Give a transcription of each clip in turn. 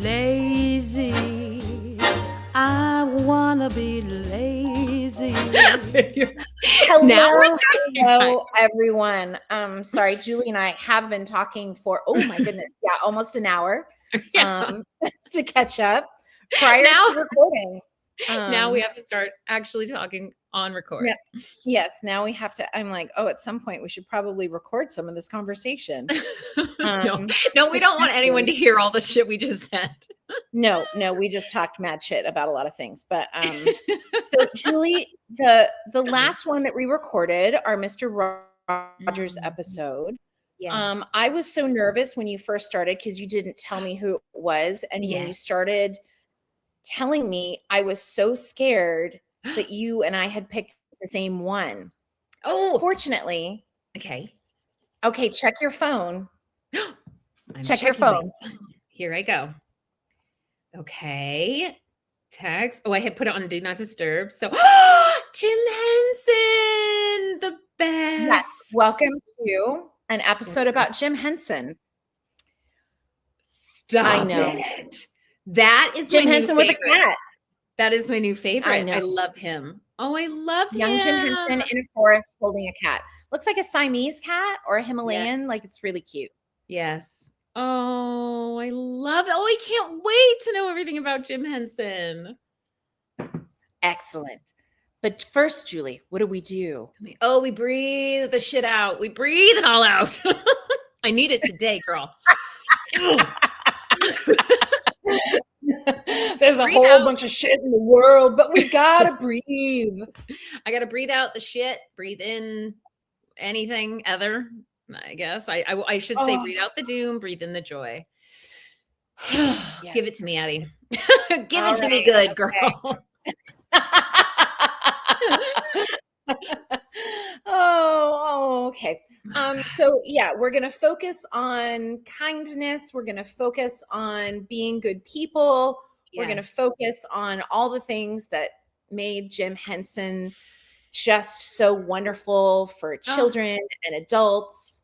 lazy. I wanna be lazy. Hello, everyone. Sorry, Julie and I have been talking for my goodness, almost an hour to catch up prior to recording. Now we have to start actually talking on record. Yes, now we have to. I'm like, at some point we should probably record some of this conversation. No, we don't want anyone to hear all the shit we just said. No, we just talked mad shit about a lot of things. But so Julie, the last one that we recorded, our Mr. Rogers episode. Yes. I was so nervous when you first started because you didn't tell me who it was, and when you started telling me, I was so scared that you and I had picked the same one. Oh, fortunately. Okay, check your phone. Check your phone. Here I go. Okay. Text. Oh, I had put it on Do Not Disturb. So, Jim Henson, the best. Yes. Welcome to an episode about Jim Henson. Stop I know. it. That is Jim Henson with a cat. That is my new favorite. I know. I love him. Oh, I love him. Young Jim Henson in a forest holding a cat. Looks like a Siamese cat or a Himalayan. Yes. Like, it's really cute. Yes. Oh, I love it. Oh, I can't wait to know everything about Jim Henson. Excellent. But first, Julie, what do we do? Oh, we breathe the shit out. We breathe it all out. I need it today, girl. There's a whole bunch of shit in the world, but we gotta breathe. I gotta breathe out the shit, breathe in anything other, I guess. I should say breathe out the doom, breathe in the joy. Give it to me, Addy. Give it to me good, girl. Okay. So we're going to focus on kindness. We're going to focus on being good people. We're going to focus on all the things that made Jim Henson just so wonderful for children and adults.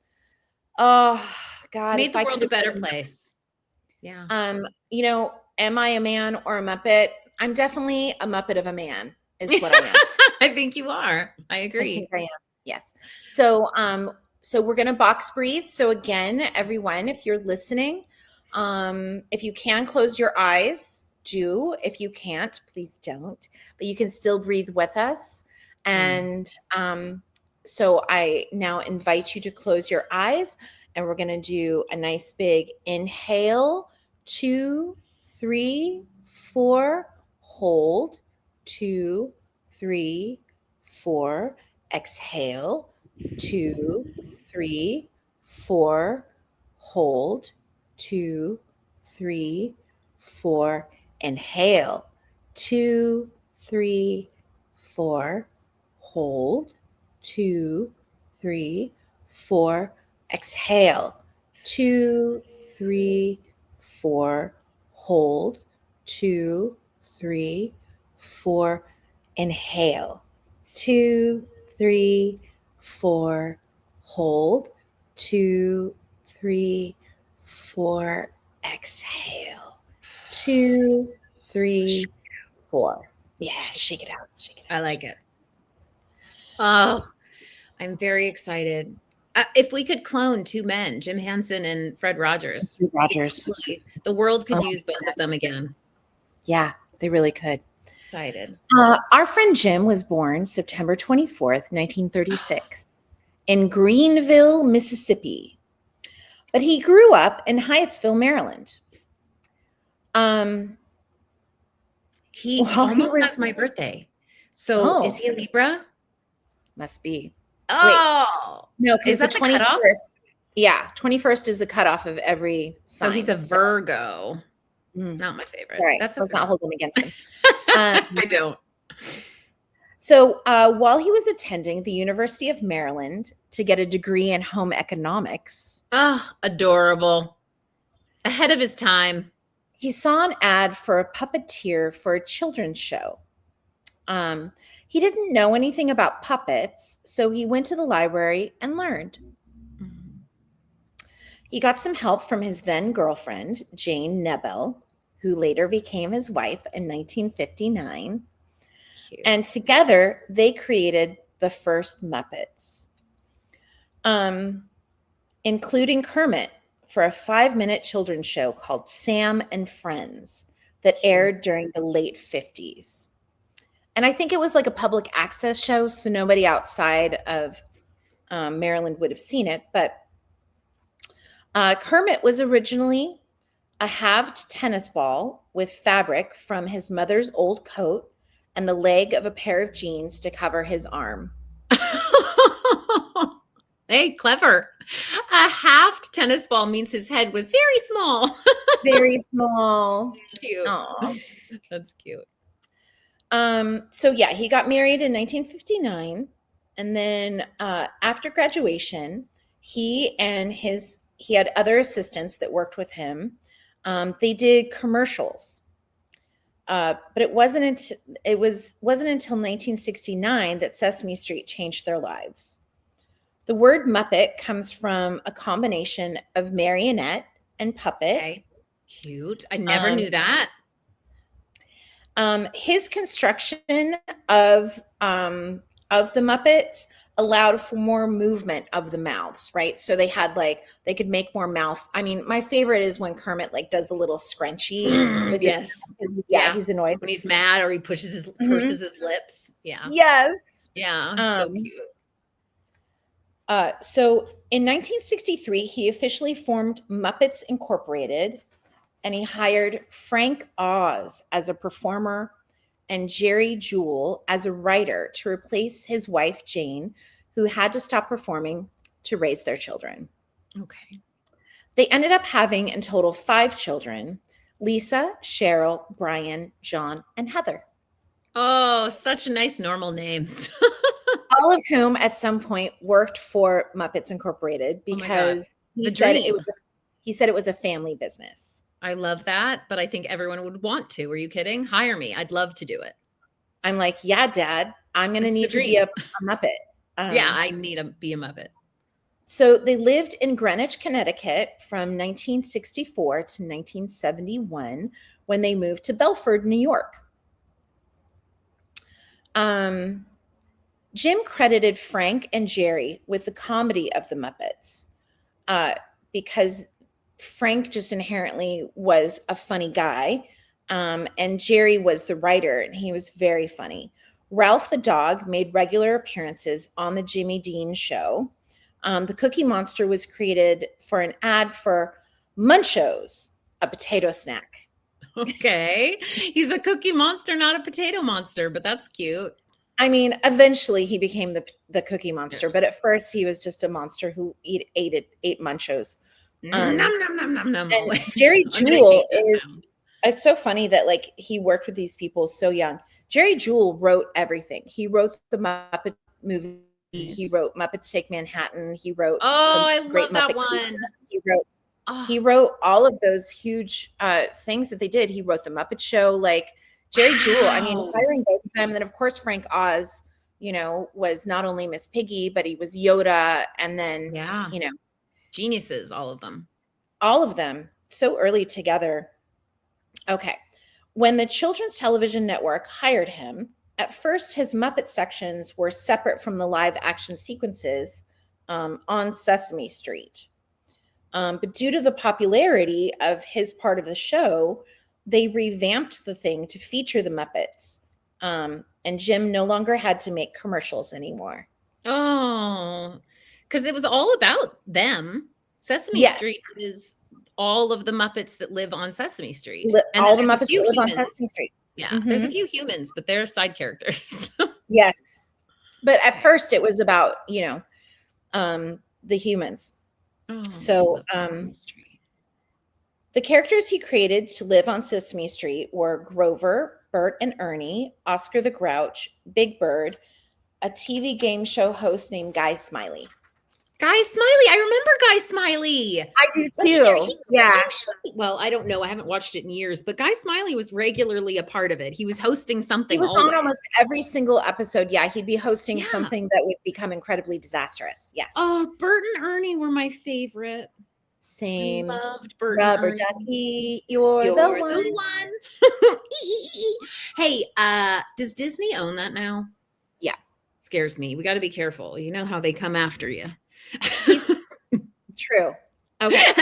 Oh, God. Made the world a better place. Yeah. Am I a man or a Muppet? I'm definitely a Muppet of a man is what I am. I think you are. I agree. I think I am. Yes. So we're going to box breathe. So again, everyone, if you're listening, if you can close your eyes, do. If you can't, please don't. But you can still breathe with us. And so I now invite you to close your eyes, and we're going to do a nice big inhale, 2, 3, 4, hold, 2, 3, 4, exhale, 2, 3, 4, hold, 2, 3, 4, inhale, 2, 3, 4, hold, 2, 3, 4, exhale, 2, 3, 4, hold, 2, 3, 4, inhale, 2, 3, 4, hold, 2, 3, 4, exhale, 2, 3, 4. Yeah, shake it out. I like it. Oh, I'm very excited. If we could clone two men, Jim Henson and Fred Rogers, the world could use both of them again. Yeah, they really could. Excited. Our friend Jim was born September 24th, 1936 in Greenville, Mississippi. But he grew up in Hyattsville, Maryland. He almost has my birthday. So is he a Libra? Must be. Oh. Wait. No, because the 21st. Yeah, 21st is the cutoff of every sign. So he's a Virgo. Not my favorite. Right. Let's not hold him against him. I don't. So while he was attending the University of Maryland to get a degree in home economics. Oh, adorable. Ahead of his time. He saw an ad for a puppeteer for a children's show. He didn't know anything about puppets, so he went to the library and learned. He got some help from his then girlfriend, Jane Nebel, who later became his wife in 1959. Cute. And together they created the first Muppets, including Kermit, for a 5-minute children's show called Sam and Friends that aired during the late 50s. And I think it was like a public access show, so nobody outside of Maryland would have seen it. But Kermit was originally a halved tennis ball with fabric from his mother's old coat and the leg of a pair of jeans to cover his arm. Hey, clever. A halved tennis ball means his head was very small. Very small. Cute. Aw. That's cute. So yeah, he got married in 1959. And then after graduation, he had other assistants that worked with him. They did commercials. But it wasn't until 1969 that Sesame Street changed their lives. The word Muppet comes from a combination of marionette and puppet. Okay. Cute. I never knew that. His construction of the Muppets allowed for more movement of the mouths, right? So they could make more mouth. I mean, my favorite is when Kermit does the little scrunchie with yes. He's annoyed when he's mad or he purses his lips. Yeah. Yes. Yeah. So cute. So in 1963, he officially formed Muppets Incorporated, and he hired Frank Oz as a performer and Jerry Jewell as a writer to replace his wife, Jane, who had to stop performing to raise their children. Okay. They ended up having in total 5 children: Lisa, Cheryl, Brian, John, and Heather. Oh, such nice normal names. All of whom at some point worked for Muppets Incorporated because he said it was a family business. I love that, but I think everyone would want to. Are you kidding? Hire me. I'd love to do it. I'm like, yeah, Dad, I'm going to need to be a Muppet. Yeah, I need to be a Muppet. So they lived in Greenwich, Connecticut from 1964 to 1971 when they moved to Belford, New York. Jim credited Frank and Jerry with the comedy of the Muppets because Frank just inherently was a funny guy, and Jerry was the writer, and he was very funny. Ralph the dog made regular appearances on the Jimmy Dean show. The Cookie Monster was created for an ad for Munchos, a potato snack. Okay. He's a Cookie Monster, not a potato monster, but that's cute. I mean, eventually he became the Cookie Monster, but at first he was just a monster who ate Munchos. Nom, nom, nom, nom, nom. And Jerry Jewell it's so funny that he worked with these people so young. Jerry Jewell wrote everything. He wrote the Muppet movie. He wrote Muppets Take Manhattan. He wrote I Great love that Muppet one. Caper. He wrote all of those huge things that they did. He wrote the Muppet Show. Jerry Jewell, I mean, hiring both of them. And then, of course, Frank Oz, was not only Miss Piggy, but he was Yoda. And then, geniuses, all of them. All of them so early together. Okay. When the Children's Television Network hired him, at first his Muppet sections were separate from the live action sequences on Sesame Street. But due to the popularity of his part of the show, they revamped the thing to feature the Muppets. And Jim no longer had to make commercials anymore. Oh, because it was all about them. Sesame Street is all of the Muppets that live on Sesame Street. And all the Muppets that live on Sesame Street. Yeah, there's a few humans, but they're side characters. Yes. But at first it was about, the humans. Oh, so Sesame Street. The characters he created to live on Sesame Street were Grover, Bert and Ernie, Oscar the Grouch, Big Bird, a TV game show host named Guy Smiley. Guy Smiley. I remember Guy Smiley. I do too. Yeah. Well, I don't know. I haven't watched it in years, but Guy Smiley was regularly a part of it. He was hosting something. He was on almost every single episode. Yeah. He'd be hosting something that would become incredibly disastrous. Yes. Oh, Bert and Ernie were my favorite. Same. Loved Bert and Rubber Ernie. ducky, you're the You're one. the one. Hey, does Disney own that now? Yeah. Scares me. We got to be careful. You know how they come after you. True. Okay.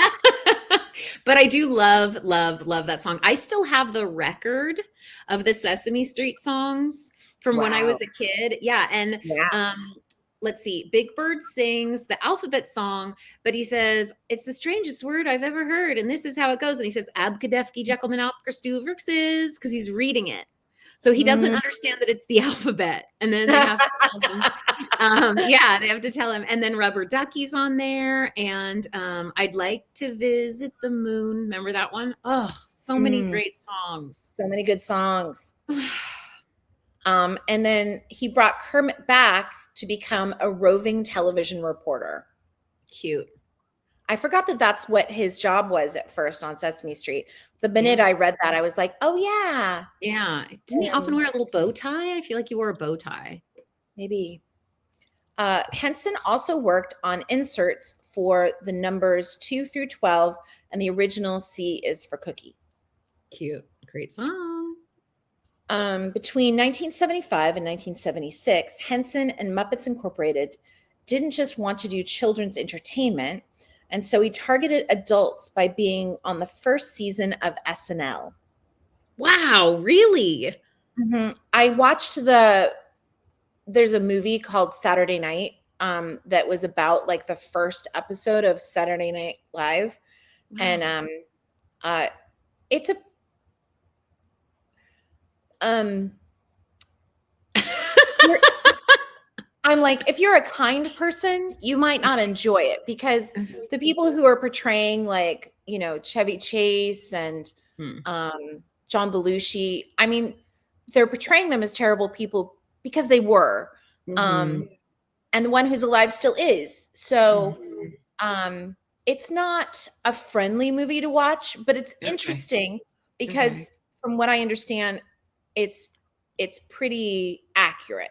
But I do love that song. I still have the record of the Sesame Street songs from when I was a kid. Yeah. And let's see. Big Bird sings the alphabet song, but he says, it's the strangest word I've ever heard. And this is how it goes. And he says, Abkadefki Jeckelman Alpkerstuverxes, because he's reading it. So he doesn't understand that it's the alphabet. And then they have to tell him. They have to tell him. And then Rubber Ducky's on there. And I'd like to visit the moon. Remember that one? Oh, so many great songs. So many good songs. And then he brought Kermit back to become a roving television reporter. Cute. I forgot that that's what his job was at first on Sesame Street. The minute I read that, I was like, oh, yeah. Yeah. Didn't he often wear a little bow tie? I feel like he wore a bow tie. Maybe. Henson also worked on inserts for the numbers 2 through 12, and the original C is for cookie. Cute. Great song. Between 1975 and 1976, Henson and Muppets Incorporated didn't just want to do children's entertainment, and so he targeted adults by being on the first season of SNL. Wow, really? I watched there's a movie called Saturday Night that was about like the first episode of Saturday Night Live. Wow. And it's a I'm like, if you're a kind person, you might not enjoy it, because the people who are portraying, like, you know, Chevy Chase and John Belushi, I mean, they're portraying them as terrible people because they were. And the one who's alive still is. So it's not a friendly movie to watch, but it's interesting because from what I understand, it's pretty accurate.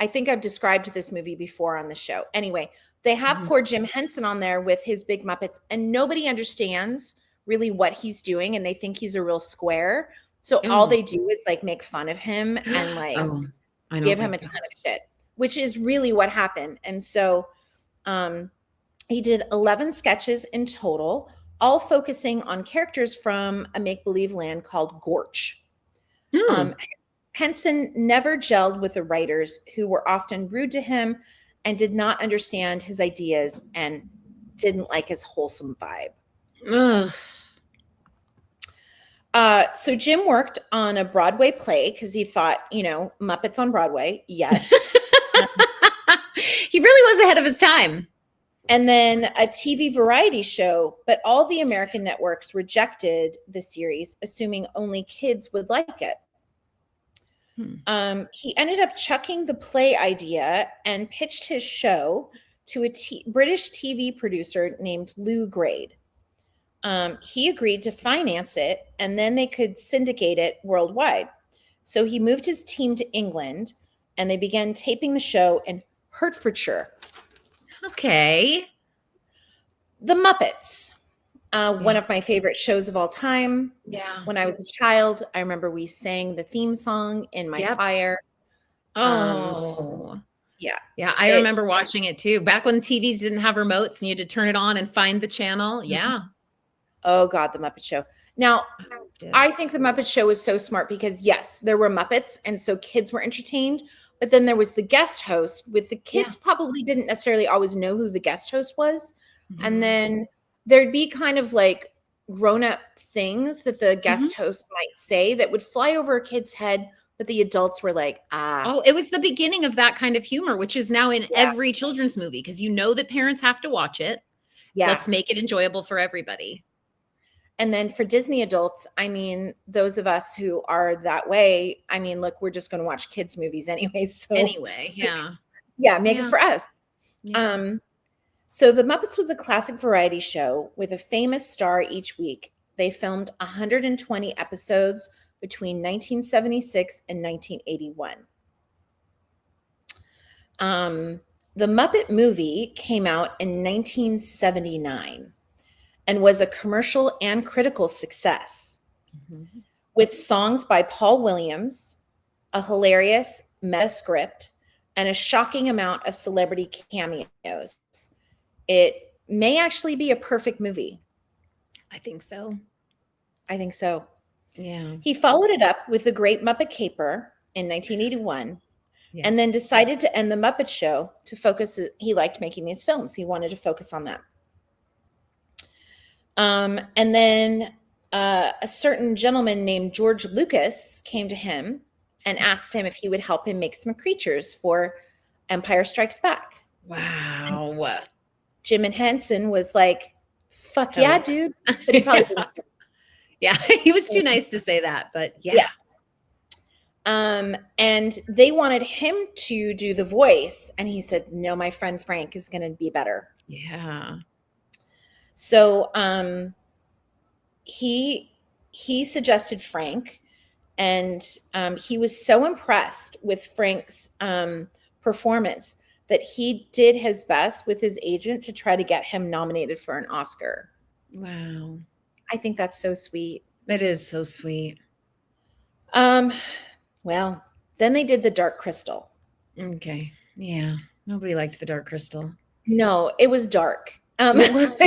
I think I've described this movie before on the show. Anyway, they have poor Jim Henson on there with his Big Muppets, and nobody understands really what he's doing, and they think he's a real square. So all they do is like make fun of him and like give him a ton of shit, which is really what happened. And so he did 11 sketches in total, all focusing on characters from a make-believe land called Gorch. Henson never gelled with the writers, who were often rude to him and did not understand his ideas and didn't like his wholesome vibe. So Jim worked on a Broadway play because he thought, you know, Muppets on Broadway. Yes. He really was ahead of his time. And then a TV variety show, but all the American networks rejected the series, assuming only kids would like it. He ended up chucking the play idea and pitched his show to a British TV producer named Lou Grade. He agreed to finance it, and then they could syndicate it worldwide. So he moved his team to England, and they began taping the show in Hertfordshire. Okay. The Muppets. One of my favorite shows of all time. Yeah. When I was a child, I remember we sang the theme song in my choir. Oh. Yeah. Yeah. I remember watching it too. Back when TVs didn't have remotes and you had to turn it on and find the channel. Yeah. Oh God, the Muppet Show. Now, I think the Muppet Show was so smart because yes, there were Muppets, and so kids were entertained, but then there was the guest host with the kids probably didn't necessarily always know who the guest host was. And then there'd be kind of like grown-up things that the guest host might say that would fly over a kid's head, but the adults were like, Oh, it was the beginning of that kind of humor, which is now in every children's movie, because you know that parents have to watch it. Yeah. Let's make it enjoyable for everybody. And then for Disney adults, I mean, those of us who are that way, I mean, look, we're just going to watch kids' movies anyway. So anyway, make it for us. Yeah. So The Muppets was a classic variety show with a famous star each week. They filmed 120 episodes between 1976 and 1981. The Muppet movie came out in 1979. and was a commercial and critical success, Mhm. with songs by Paul Williams, a hilarious meta script, and a shocking amount of celebrity cameos. It may actually be a perfect movie. I think so. I think so. Yeah. He followed it up with The Great Muppet Caper in 1981, Yeah. and then decided to end The Muppet Show to focus. He liked making these films. He wanted to focus on that. And then a certain gentleman named George Lucas came to him and asked him if he would help him make some creatures for Empire Strikes Back. Wow. Jim Henson was like, fuck Hell yeah, yeah. dude. But he probably didn't say Yeah, he was too nice to say that, but yeah. yes. And they wanted him to do the voice. And he said, no, my friend Frank is going to be better. Yeah. So he suggested Frank, and he was so impressed with Frank's performance that he did his best with his agent to try to get him nominated for an Oscar. Wow. I think that's so sweet. That is so sweet. Well, then they did The Dark Crystal. Okay. Yeah. Nobody liked The Dark Crystal. No, it was dark. It was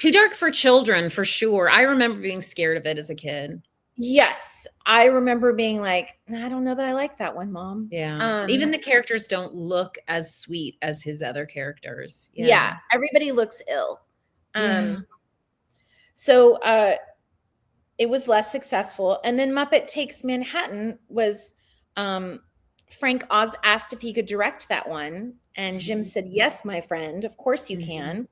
too dark for children, for sure. I remember being scared of it as a kid. Yes, I remember being like, I don't know that I like that one, Mom. Yeah. Even the characters don't look as sweet as his other characters. Yeah, everybody looks ill. Yeah. So it was less successful. And then Muppet Takes Manhattan was Frank Oz asked if he could direct that one. And Jim said, yes, my friend, of course you can.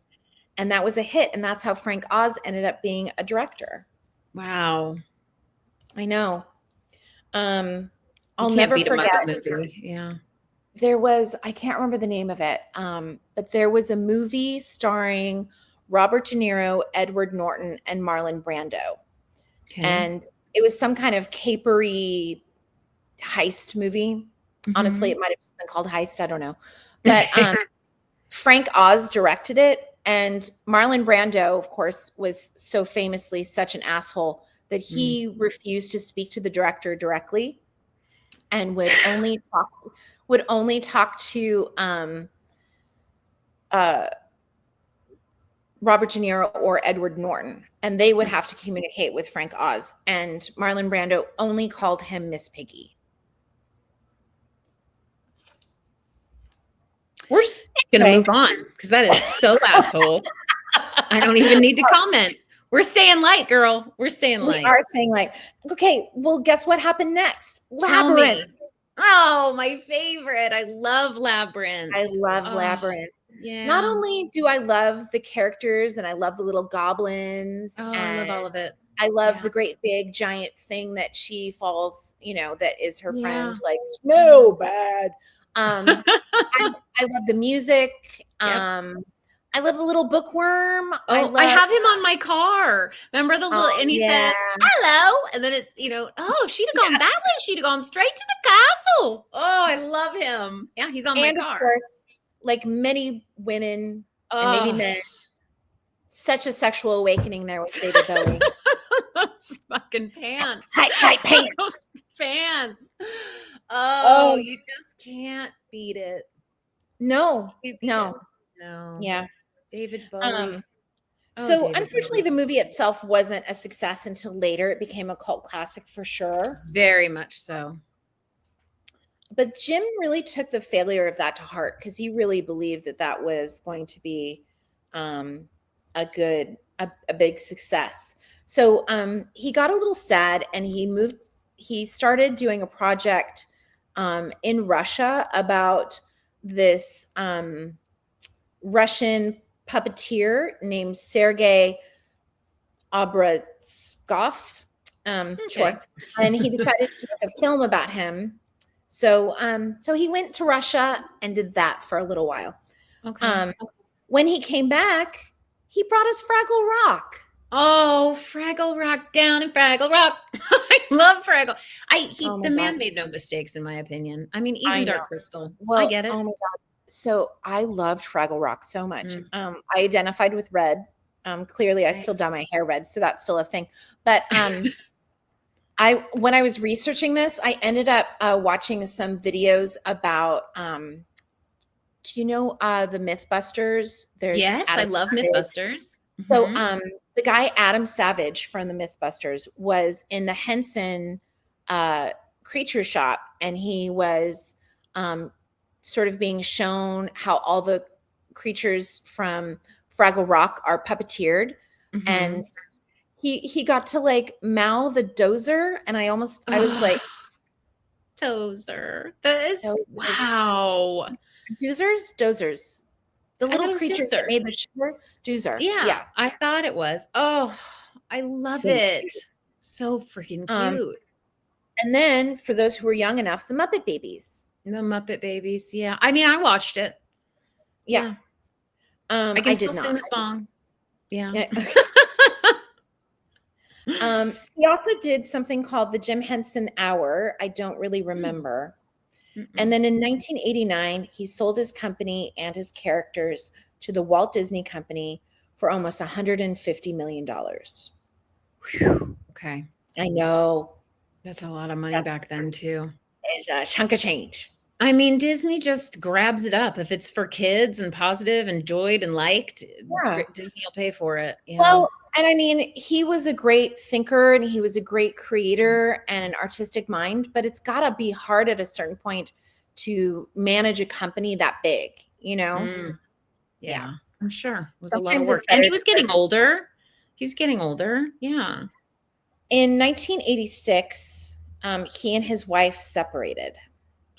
And that was a hit. And that's how Frank Oz ended up being a director. Wow. I know. I'll You can't never beat a forget. Muppet movie. Yeah. There was, I can't remember the name of it, but there was a movie starring Robert De Niro, Edward Norton, and Marlon Brando. Okay. And it was some kind of capery heist movie. Honestly, it might have just been called Heist. I don't know. But Frank Oz directed it. And Marlon Brando, of course, was so famously such an asshole that he refused to speak to the director directly and would only talk to Robert De Niro or Edward Norton, and they would have to communicate with Frank Oz. And Marlon Brando only called him Miss Piggy. We're just going to move on because that is so asshole. I don't even need to comment. We're staying light, girl. We're staying light. We are staying light. Okay, well, guess what happened next? Tell me. Labyrinth. Oh, my favorite. I love Labyrinth. I love Labyrinth. Yeah. Not only do I love the characters and I love the little goblins. Oh, I love all of it. I love the great big giant thing that she falls, that is her friend, like snow bad. I love the music. I love the little bookworm. Oh, I have him on my car. Remember the little, and he says, hello. And then it's, oh, if she'd have gone that way, she'd have gone straight to the castle. Oh, I love him. Yeah, he's on my car. And of course, like many women and maybe men, such a sexual awakening there with David Bowie. Those fucking pants. Tight pants. Those pants. Oh, you just can't beat it. No. No. Yeah. David Bowie. Unfortunately, the movie itself wasn't a success until later. It became a cult classic for sure. Very much so. But Jim really took the failure of that to heart because he really believed that was going to be a big success. So he got a little sad and he started doing a project in Russia about this Russian puppeteer named Sergei Obraztsov. Sure. And he decided to make a film about him. So he went to Russia and did that for a little while. Okay. When he came back, he brought us Fraggle Rock. Oh, Fraggle Rock down in Fraggle Rock. I love Fraggle. The man made no mistakes, in my opinion. I mean, even Dark Crystal. Well, I get it. Oh my God. So I loved Fraggle Rock so much. I identified with Red. Clearly, I still dye my hair red, so that's still a thing. But when I was researching this, I ended up watching some videos about. Do you know the MythBusters? Yes, I Adam love Savage. MythBusters. So Mhm. the guy Adam Savage from the MythBusters was in the Henson creature shop, and he was sort of being shown how all the creatures from Fraggle Rock are puppeteered, and Mhm. he got to like mouth the dozer, and I was like, Tozer. That is dozers, wow. dozers, the I thought little it was creatures that Dozer. made the sugar. Doozer, Yeah, yeah, I thought it was. Oh, I love so it. cute. So freaking Um, cute. and then for those who were young enough, the Muppet Babies. The Muppet Babies. Yeah. I mean, I watched it. Yeah. Yeah. I can I still did sing not. the song. Yeah. Yeah. He also did something called the Jim Henson Hour. I don't really remember. And Mm-mm. then in 1989, he sold his company and his characters to the Walt Disney Company for almost $150 million. Okay. I know. That's a lot of money That's back then, too. is a chunk of change. I mean, Disney just grabs it up. If it's for kids and positive, enjoyed, and liked, Yeah. Disney will pay for it. Yeah. Well, and I mean, he was a great thinker and he was a great creator and an artistic mind, but it's got to be hard at a certain point to manage a company that big, you know? Mm, Yeah. yeah, I'm sure. It was a lot of Sometimes work. it's And better he was to getting older. He's getting older. Yeah. In 1986, he and his wife separated.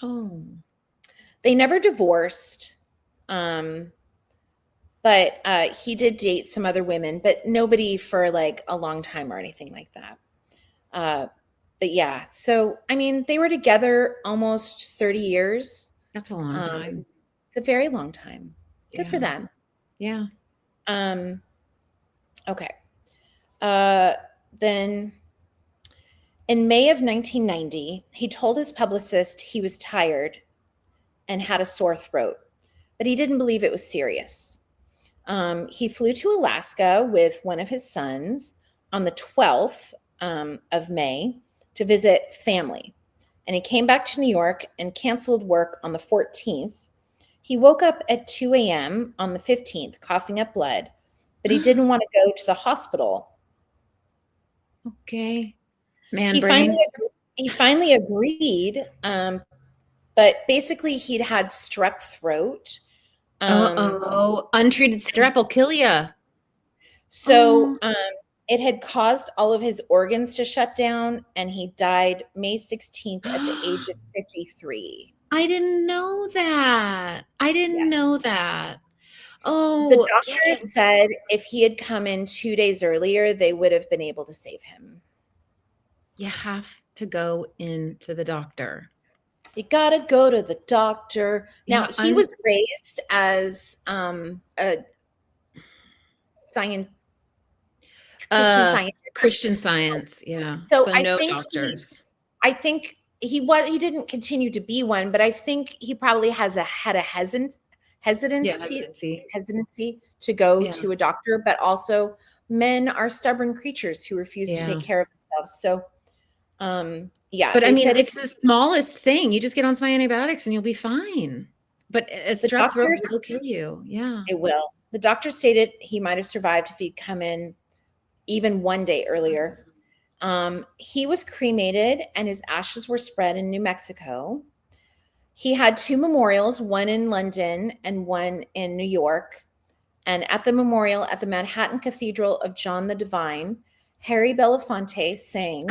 Oh. They never divorced, but he did date some other women, but nobody for like a long time or anything like that. But yeah, so I mean, they were together almost 30 years. That's a long time. It's a very long time. Good for Yeah. them. Yeah. Okay. Then in May of 1990, he told his publicist he was tired and had a sore throat, but he didn't believe it was serious. He flew to Alaska with one of his sons on the 12th of May to visit family. And he came back to New York and canceled work on the 14th. He woke up at 2 a.m. on the 15th, coughing up blood, but he didn't want to go to the hospital. Okay. Man He brain. finally agreed, but basically he'd had strep throat. Untreated strep will kill you. So it had caused all of his organs to shut down, and he died May 16th at the age of 53. I didn't know that. I didn't Yes. know that. The Oh, doctors said if he had come in 2 days earlier, they would have been able to save him. you have to go into the doctor. You gotta go to the doctor. Now, Yeah, he was raised as a Christian Science. Yeah. So So I no think doctors. I think he didn't continue to be one, but I think he probably had a hesitancy to go to a doctor, but also men are stubborn creatures who refuse to take care of themselves. So yeah. But I mean, it's the smallest thing. You just get on some antibiotics and you'll be fine. But a strep throat will kill you. Yeah. It will. The doctor stated he might have survived if he'd come in even 1 day earlier. He was cremated and his ashes were spread in New Mexico. He had 2 memorials, one in London and one in New York. And at the memorial at the Manhattan Cathedral of John the Divine, Harry Belafonte sang,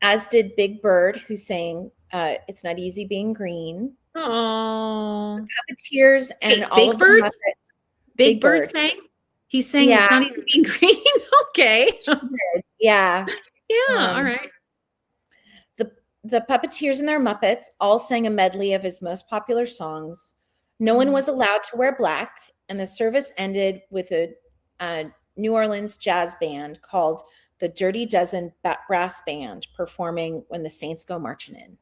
as did Big Bird, who sang It's Not Easy Being Green. Oh. The Puppeteers and all of the Muppets. Big Bird sang? He's saying It's Not Easy Being Green? Okay. Yeah. Yeah, all right. The Puppeteers and their Muppets all sang a medley of his most popular songs. No one was allowed to wear black, and the service ended with a New Orleans jazz band called the Dirty Dozen Brass Band performing When the Saints Go Marching In.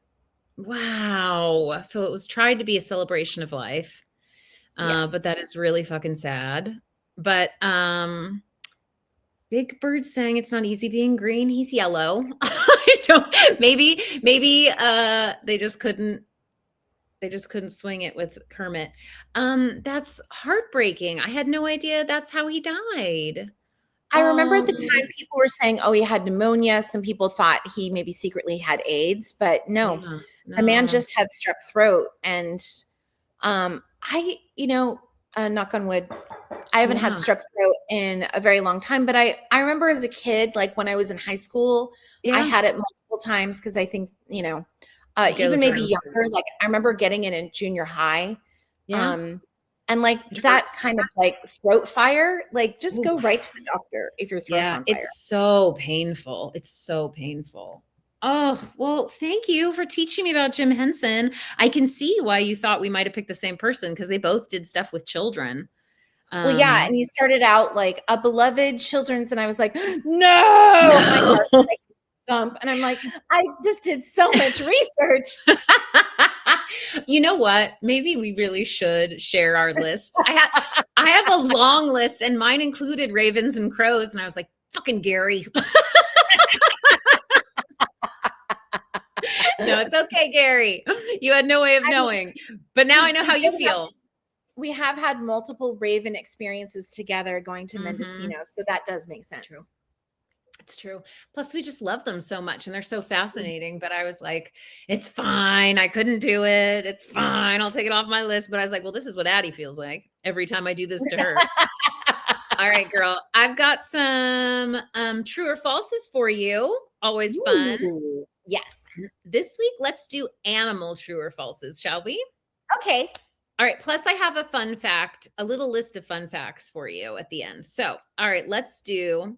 Wow. So it was tried to be a celebration of life. But that is really fucking sad. But Big Bird saying it's not easy being green. He's yellow. I don't. Maybe they just couldn't swing it with Kermit. That's heartbreaking. I had no idea that's how he died. I remember at the time people were saying, oh, he had pneumonia. Some people thought he maybe secretly had AIDS, but no, the man just had strep throat. And knock on wood, I haven't had strep throat in a very long time, but I remember as a kid, like when I was in high school, I had it multiple times because I think, even maybe younger, like I remember getting it in junior high. And like that kind of like throat fire, like just go right to the doctor if your throat's on fire. It's so painful. It's so painful. Oh, well, thank you for teaching me about Jim Henson. I can see why you thought we might have picked the same person because they both did stuff with children. Well, yeah, and he started out like a beloved children's, and I was like, no, my heart like thump, and I'm like, I just did so much research. You know what? Maybe we really should share our lists. I have a long list, and mine included ravens and crows, and I was like, fucking Gary. No, it's okay, Gary. You had no way of knowing, but now I know how you feel. We have had multiple Raven experiences together going to Mendocino, so that does make sense. It's true. Plus, we just love them so much, and they're so fascinating. But I was like, it's fine. I couldn't do it. It's fine. I'll take it off my list. But I was like, well, this is what Addy feels like every time I do this to her. All right, girl. I've got some true or falses for you. Always fun. Ooh, yes. This week, let's do animal true or falses, shall we? Okay. All right. Plus, I have a fun fact, a little list of fun facts for you at the end. So, all right, let's do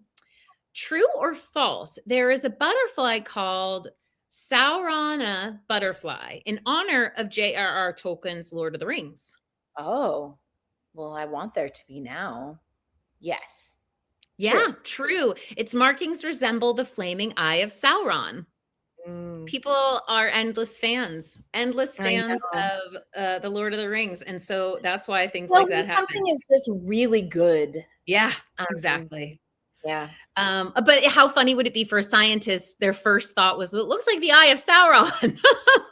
true or false. There is a butterfly called Saurana butterfly in honor of J.R.R. Tolkien's Lord of the Rings. Oh, well, I want there to be now. Yes. Yeah, true. Its markings resemble the flaming eye of Sauron. People are endless fans of the Lord of the Rings. And so that's why things like that happen. Something is just really good. Yeah, exactly. Yeah. But how funny would it be for a scientist? Their first thought was, it looks like the eye of Sauron.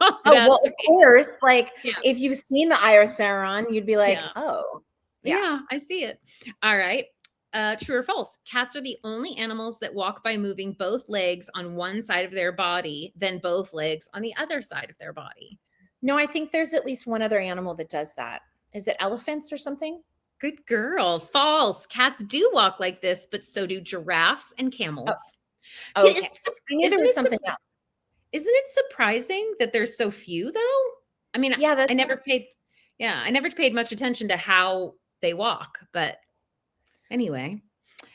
Oh, well, of course. Like if you've seen the eye of Sauron, you'd be like, oh, yeah, I see it. All right. True or false? Cats are the only animals that walk by moving both legs on one side of their body, then both legs on the other side of their body. No, I think there's at least one other animal that does that. Is it elephants or something? Good girl. False. Cats do walk like this, but so do giraffes and camels. Oh, okay. I knew there was something else. Isn't it surprising that there's so few, though? I mean, I never paid much attention to how they walk, but anyway.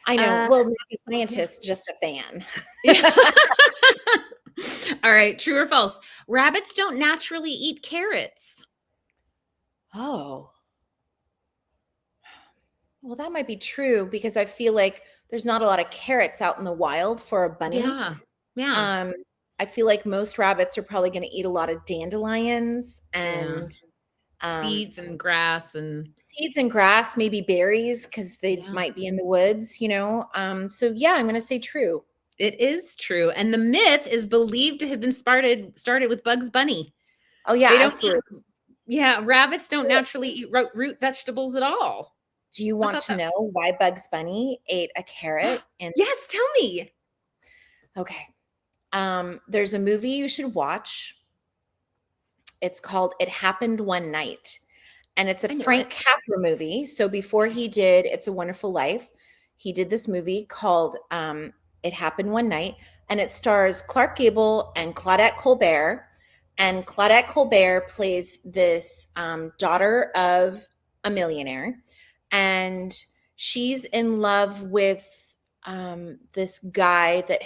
I know. Well, not a scientist, just a fan. All right. True or false? Rabbits don't naturally eat carrots. Oh. Well, that might be true because I feel like there's not a lot of carrots out in the wild for a bunny. Yeah. I feel like most rabbits are probably going to eat a lot of dandelions and seeds and grass, maybe berries because they might be in the woods, So yeah, I'm going to say true. It is true. And the myth is believed to have been started with Bugs Bunny. Oh yeah, absolutely. Rabbits don't naturally eat root vegetables at all. Do you want to know why Bugs Bunny ate a carrot? Yes, tell me. Okay. There's a movie you should watch. It's called It Happened One Night. And it's a Frank Capra movie. So before he did It's a Wonderful Life, he did this movie called It Happened One Night. And it stars Clark Gable and Claudette Colbert. And Claudette Colbert plays this daughter of a millionaire. And she's in love with this guy that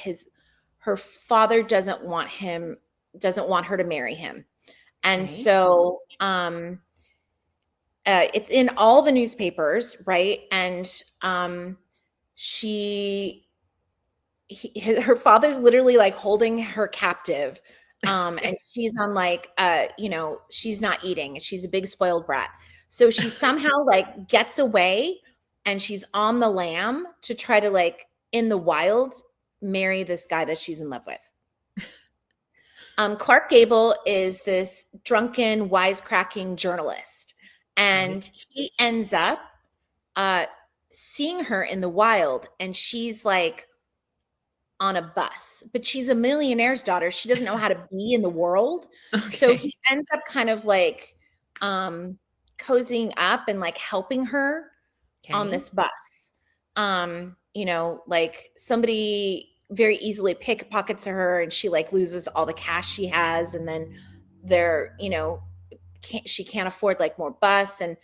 her father doesn't want her to marry him. And so it's in all the newspapers, right? And her father's literally like holding her captive. And she's on like, she's not eating. She's a big spoiled brat. So she somehow like gets away and she's on the lam to try to like in the wild marry this guy that she's in love with. Clark Gable is this drunken, wisecracking journalist, and he ends up seeing her in the wild, and she's like on a bus, but she's a millionaire's daughter. She doesn't know how to be in the world. So he ends up kind of like cozying up and like helping her on this bus. You know, like somebody very easily pickpockets her and she like loses all the cash she has. And then they're, you know, she can't afford like more bus. And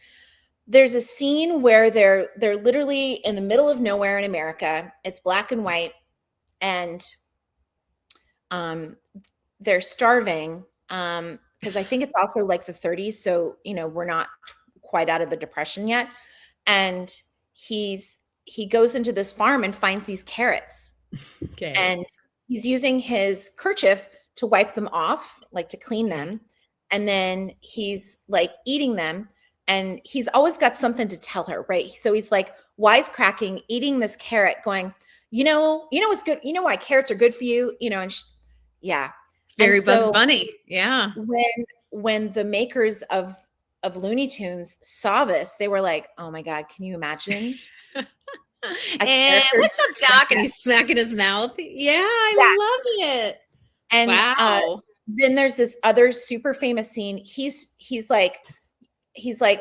there's a scene where they're literally in the middle of nowhere in America. It's black and white. And they're starving because I think it's also like the 30s. So, you know, we're not quite out of the Depression yet. And he goes into this farm and finds these carrots. Okay. And he's using his kerchief to wipe them off, like to clean them. And then he's like eating them. And he's always got something to tell her, right? So he's like wisecracking, eating this carrot, going, you know what's good. You know why carrots are good for you, you know, and yeah. It's very Bugs Bunny. Yeah. When the makers of Looney Tunes saw this, they were like, oh my God, can you imagine? And what's up, Doc? And he's smacking his mouth. Yeah, I love it. And wow. Then there's this other super famous scene. He's like,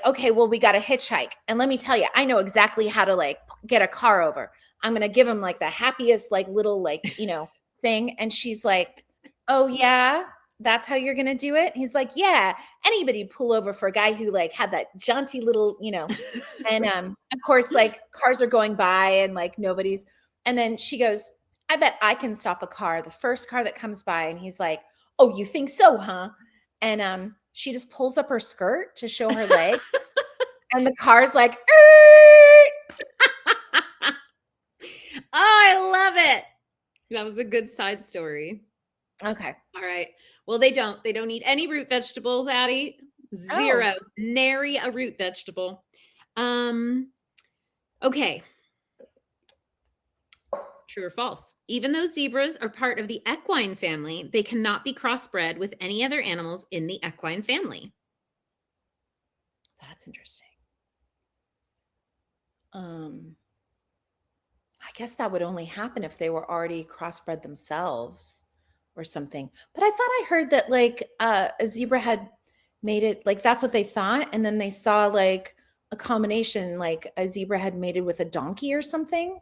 okay, well, we got to hitchhike. And let me tell you, I know exactly how to like get a car over. I'm going to give him like the happiest, like little, like, you know, thing. And she's like, oh yeah, that's how you're going to do it. He's like, yeah, anybody pull over for a guy who like had that jaunty little, you know, and of course, like cars are going by and like nobody's, and then she goes, I bet I can stop a car, the first car that comes by. And he's like, oh, you think so, huh? And she just pulls up her skirt to show her leg. And the car's like, oh, I love it. That was a good side story. Okay. All right. Well, they don't eat any root vegetables, Addy. Zero. Oh. Nary a root vegetable. Okay. True or false? Even though zebras are part of the equine family, they cannot be crossbred with any other animals in the equine family. That's interesting. I guess that would only happen if they were already crossbred themselves or something. But I thought I heard that like a zebra had made it, like that's what they thought. And then they saw like a combination, like a zebra had mated with a donkey or something.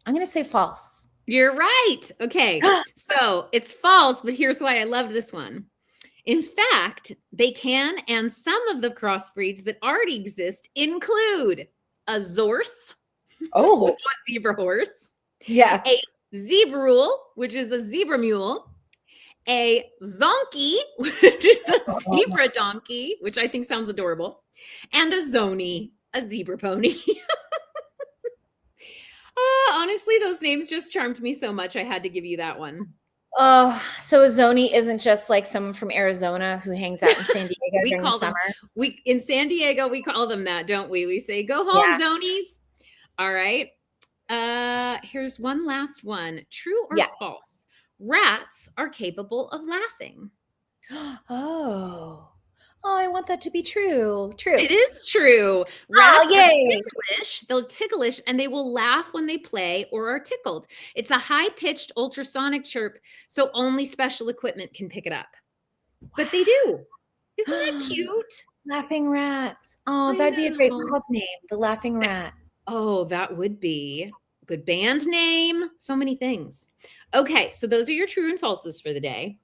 I'm going to say false. You're right. Okay. So it's false, but here's why I loved this one. In fact, they can, and some of the crossbreeds that already exist include a zorse. Oh, a zebra horse. Yeah. A zebrule, which is a zebra mule. A zonkey, which is a zebra donkey, which I think sounds adorable. And a zony, a zebra pony. Honestly, those names just charmed me so much. I had to give you that one. Oh, so a zony isn't just like someone from Arizona who hangs out in San Diego during the summer? In San Diego, we call them that, don't we? We say, go home, zonies. All right. Here's one last one. True or false? Rats are capable of laughing. Oh, I want that to be true. True. It is true. Rats are ticklish. They're ticklish and they will laugh when they play or are tickled. It's a high-pitched ultrasonic chirp, so only special equipment can pick it up. But they do. Isn't that cute? Laughing rats. Oh, that'd be a great club name, the Laughing Rat. Oh, that would be a good band name. So many things. Okay, so those are your true and falses for the day.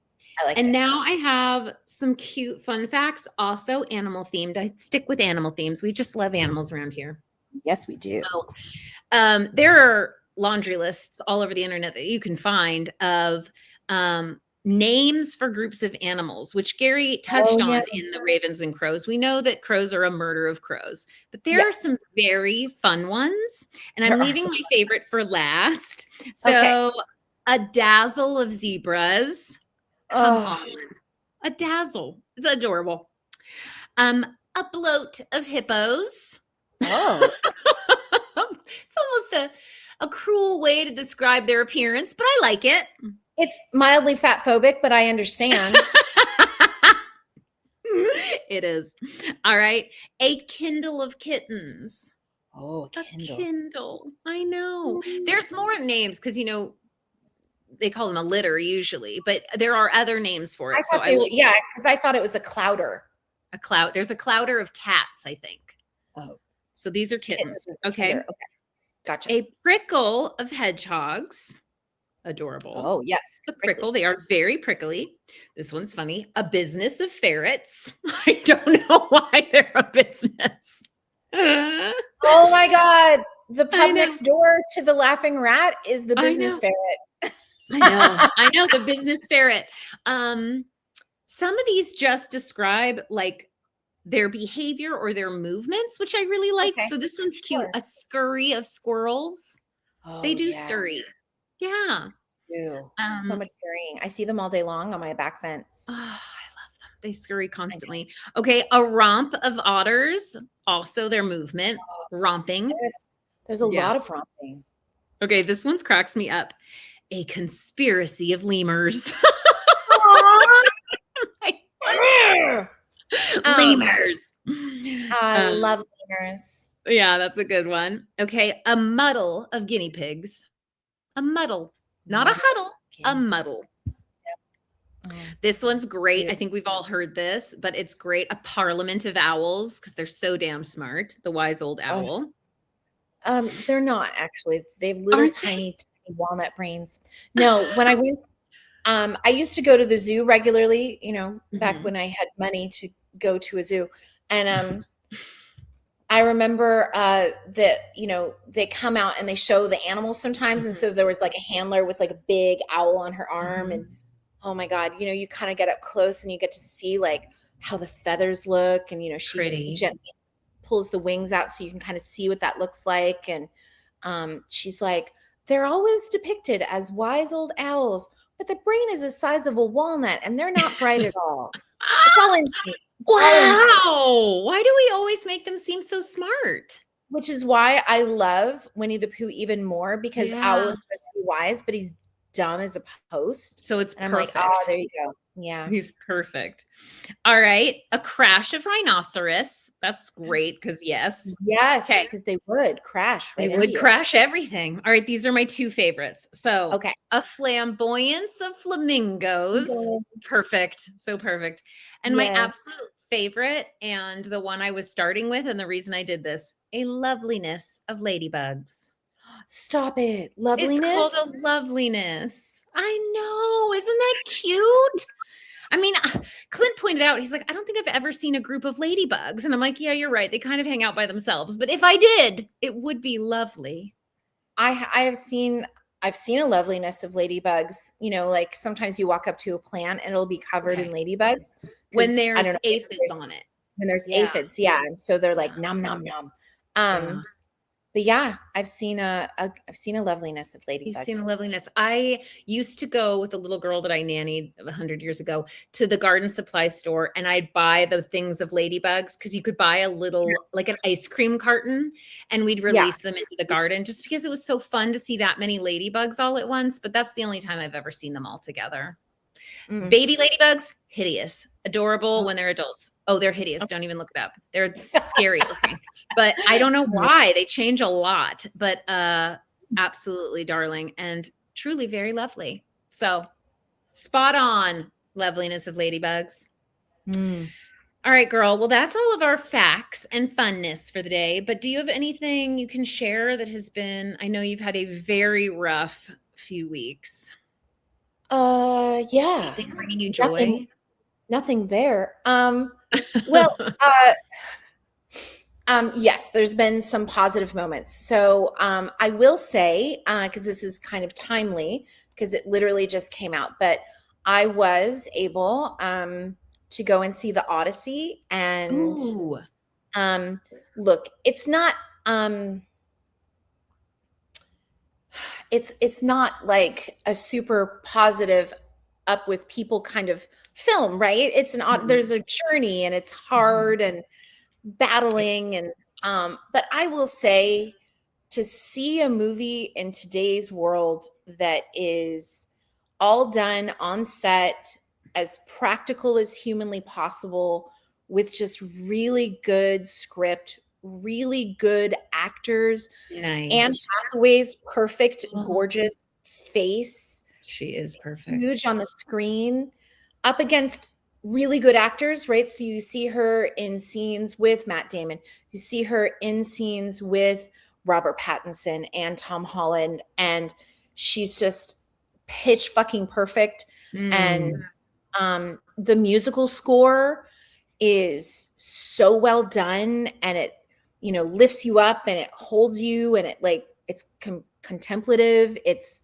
Now I have some cute fun facts, also animal themed. I stick with animal themes. We just love animals around here. Yes, we do. So, there are laundry lists all over the internet that you can find of names for groups of animals, which Gary touched on in the Ravens and Crows. We know that crows are a murder of crows, but there are some very fun ones, and I'm leaving my favorite for last. So a dazzle of zebras. Come on. A dazzle. It's adorable. A bloat of hippos. Oh. It's almost a cruel way to describe their appearance, but I like it. It's mildly fat phobic, but I understand. It is. All right. A Kindle of Kittens. Oh, A Kindle. Kindle. I know. There's more names because, they call them a litter usually, but there are other names for it. Because I thought it was a clouder. A cloud. There's a clouder of cats, I think. Oh. So these are kittens. Okay. Gotcha. A prickle of hedgehogs. Adorable. Oh, yes. A prickle. They are very prickly. This one's funny. A business of ferrets. I don't know why they're a business. Oh my God. The pub next door to the laughing rat is the business ferret. I know the business ferret. Some of these just describe like their behavior or their movements, which I really like. Okay. So this one's cute. Sure. A scurry of squirrels. Oh, they do scurry. Yeah. So much scurrying. I see them all day long on my back fence. Oh, I love them. They scurry constantly. Okay. A romp of otters. Also their movement. Romping. Yes. There's a lot of romping. Okay. This one's cracks me up. A conspiracy of lemurs. Lemurs. I love lemurs. Yeah, that's a good one. Okay. A muddle of guinea pigs. A muddle. Not a huddle. A muddle. Yep. This one's great. I think we've all heard this, but it's great. A parliament of owls because they're so damn smart. The wise old owl. They're not actually. They've little tiny walnut brains. No, when I went, I used to go to the zoo regularly, back when I had money to go to a zoo. And I remember that, they come out and they show the animals sometimes. And so there was like a handler with like a big owl on her arm. And oh my God, you kind of get up close and you get to see like how the feathers look. And, she gently pulls the wings out so you can kind of see what that looks like. And she's like, they're always depicted as wise old owls, but the brain is the size of a walnut and they're not bright at all. It's all instinct. Wow. Why do we always make them seem so smart? Which is why I love Winnie the Pooh even more because Owl is supposed to be wise, but he's dumb as a post. So it's and perfect. I'm like, oh, there you go. Yeah. He's perfect. All right. A crash of rhinoceros. That's great because yes. Yes. Because they would crash. They would crash everything. All right. These are my two favorites. So a flamboyance of flamingos. Perfect. So perfect. And my absolute favorite and the one I was starting with and the reason I did this, a loveliness of ladybugs. Stop it. Loveliness? It's called a loveliness. I know. Isn't that cute? I mean, Clint pointed out, he's like, I don't think I've ever seen a group of ladybugs. And I'm like, yeah, you're right. They kind of hang out by themselves. But if I did, it would be lovely. I've seen a loveliness of ladybugs. Like sometimes you walk up to a plant and it'll be covered in ladybugs. When there's aphids on it. When there's aphids, And so they're like, nom, nom, nom. But yeah, I've seen a loveliness of ladybugs. You've seen a loveliness. I used to go with a little girl that I nannied 100 years ago to the garden supply store, and I'd buy the things of ladybugs because you could buy a little, like an ice cream carton, and we'd release them into the garden just because it was so fun to see that many ladybugs all at once. But that's the only time I've ever seen them all together. Baby ladybugs, hideous. Adorable when they're adults. Oh, they're hideous. Don't even look it up. They're scary looking. But I don't know why. They change a lot. But absolutely darling and truly very lovely. So spot on loveliness of ladybugs. All right, girl. Well, that's all of our facts and funness for the day. But do you have anything you can share that has been, I know you've had a very rough few weeks. Yeah. Anything bringing you joy? Nothing there. Yes, there's been some positive moments. So I will say, because this is kind of timely, because it literally just came out, but I was able to go and see the Odyssey. And look, it's not it's not like a super positive up with people kind of film, right? It's there's a journey and it's hard and battling and but I will say to see a movie in today's world that is all done on set, as practical as humanly possible, with just really good script, really good actors. Nice. Anne Hathaway's perfect, Oh. gorgeous face, She is perfect. huge on the screen, up against really good actors, right? So you see her in scenes with Matt Damon, you see her in scenes with Robert Pattinson and Tom Holland, and she's just pitch fucking perfect. And the musical score is so well done, and it, you know, lifts you up and it holds you, and it like, it's contemplative. It's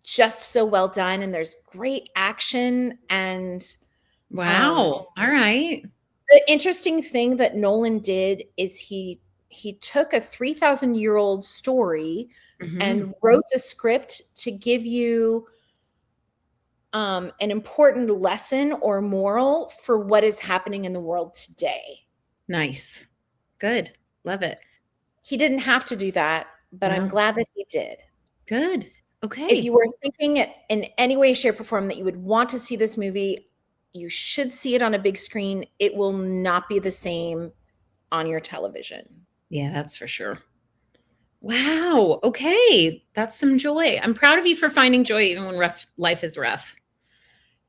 just so well done, and there's great action. And Wow. All right. the interesting thing that Nolan did is he took a 3,000-year-old story and wrote the script to give you an important lesson or moral for what is happening in the world today. Nice. Good. Love it. He didn't have to do that, but I'm No. glad that he did. Good. Okay. If you were thinking it in any way, shape, or form that you would want to see this movie, you should see it on a big screen. It will not be the same on your television. Yeah, that's for sure. Wow. Okay. That's some joy. I'm proud of you for finding joy even when life is rough.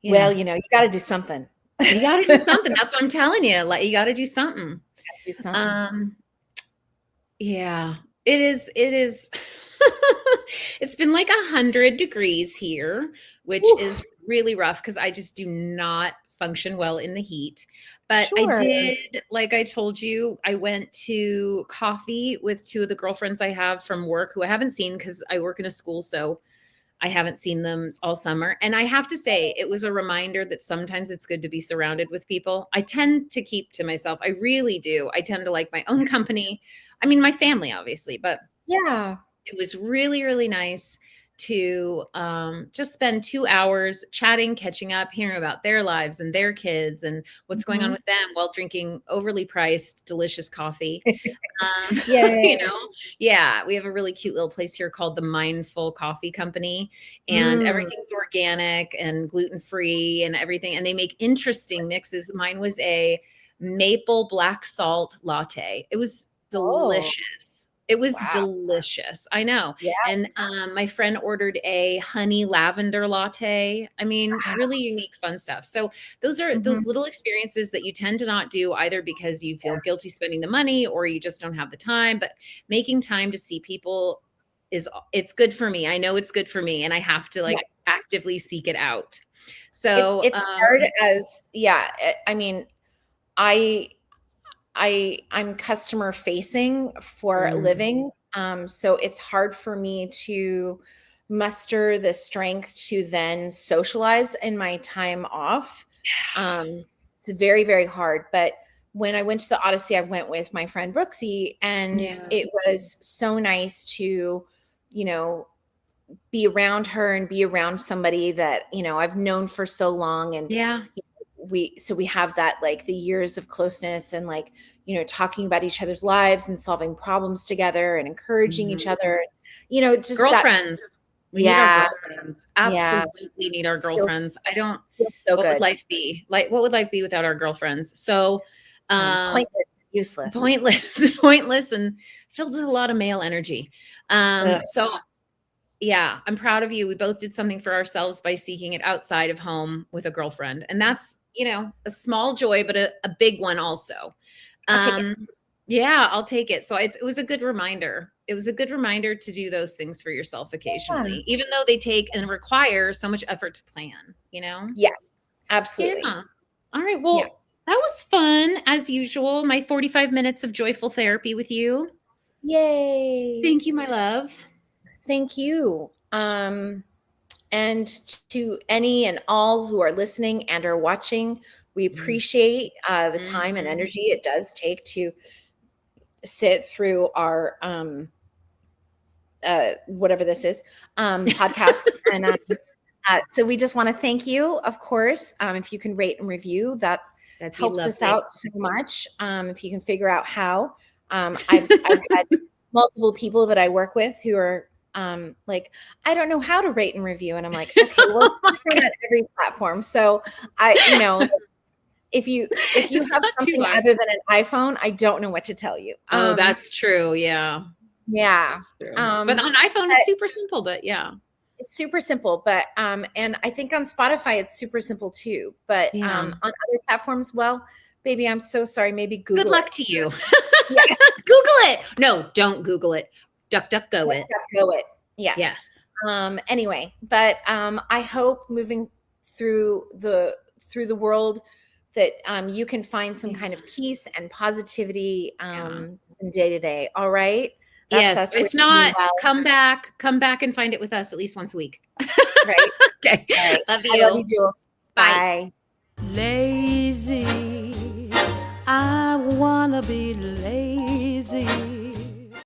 Yeah. Well, you know, you got to do something. You got to do something. That's what I'm telling you. Like, you got to do something. Do something. Yeah, it is. It's been like 100 degrees here, which is really rough because I just do not function well in the heat. But Sure. I did, like I told you, I went to coffee with two of the girlfriends I have from work who I haven't seen because I work in a school. So I haven't seen them all summer. And I have to say, it was a reminder that sometimes it's good to be surrounded with people. I tend to keep to myself. I really do. I tend to like my own company. I mean, my family, obviously, but Yeah. it was really, really nice to just spend 2 hours chatting, catching up, hearing about their lives and their kids and what's going on with them while drinking overly priced, delicious coffee. You know, yeah, we have a really cute little place here called the Mindful Coffee Company, and everything's organic and gluten-free and everything. And they make interesting mixes. Mine was a maple black salt latte. It was delicious. It was delicious. I know. Yeah. And my friend ordered a honey lavender latte. I mean, really unique, fun stuff. So those are those little experiences that you tend to not do either because you feel guilty spending the money or you just don't have the time. But making time to see people it's good for me. I know it's good for me, and I have to actively seek it out. So it's hard as I mean, I'm customer facing for a living. So it's hard for me to muster the strength to then socialize in my time off. It's very, very hard. But when I went to the Odyssey, I went with my friend Brooksy, and it was so nice to, you know, be around her and be around somebody that, you know, I've known for so long. And we have that, like, the years of closeness and, like, you know, talking about each other's lives and solving problems together and encouraging each other, you know, just girlfriends. We need our girlfriends. Absolutely need our girlfriends. I don't so what good. would life be? Like, what would life be without our girlfriends? So Pointless, useless. Pointless and filled with a lot of male energy. So yeah, I'm proud of you. We both did something for ourselves by seeking it outside of home with a girlfriend. And that's, you know, a small joy, but a big one also. Yeah, I'll take it. So it was a good reminder. It was a good reminder to do those things for yourself occasionally, even though they take and require so much effort to plan, you know? Yes, absolutely. Yeah. All right. Well, that was fun as usual. My 45 minutes of joyful therapy with you. Yay. Thank you, my love. Thank you. And to any and all who are listening and are watching, we appreciate the time and energy it does take to sit through our whatever this is podcast. And so we just want to thank you, of course. If you can rate and review, that helps us out so much. If you can figure out how. I've had multiple people that I work with who are like, I don't know how to rate and review. And I'm like, okay, well, it's on every platform. So if you have something other than an iPhone, I don't know what to tell you. Oh, that's true. Yeah. Yeah. That's true. But on iPhone, it's super simple, but yeah. It's super simple, but and I think on Spotify it's super simple too. But on other platforms, well, baby, I'm so sorry. Maybe Google. Good luck to you. Yeah. Google it. No, don't Google it. DuckDuckGo it. DuckDuckGo it. Yes. Yes. Anyway, but I hope moving through the world that you can find some kind of peace and positivity in day to day. All right. That's if not, come back and find it with us at least once a week. Right. Okay. Right. Love you. I love you, Jules. Bye. Lazy, I wanna be lazy.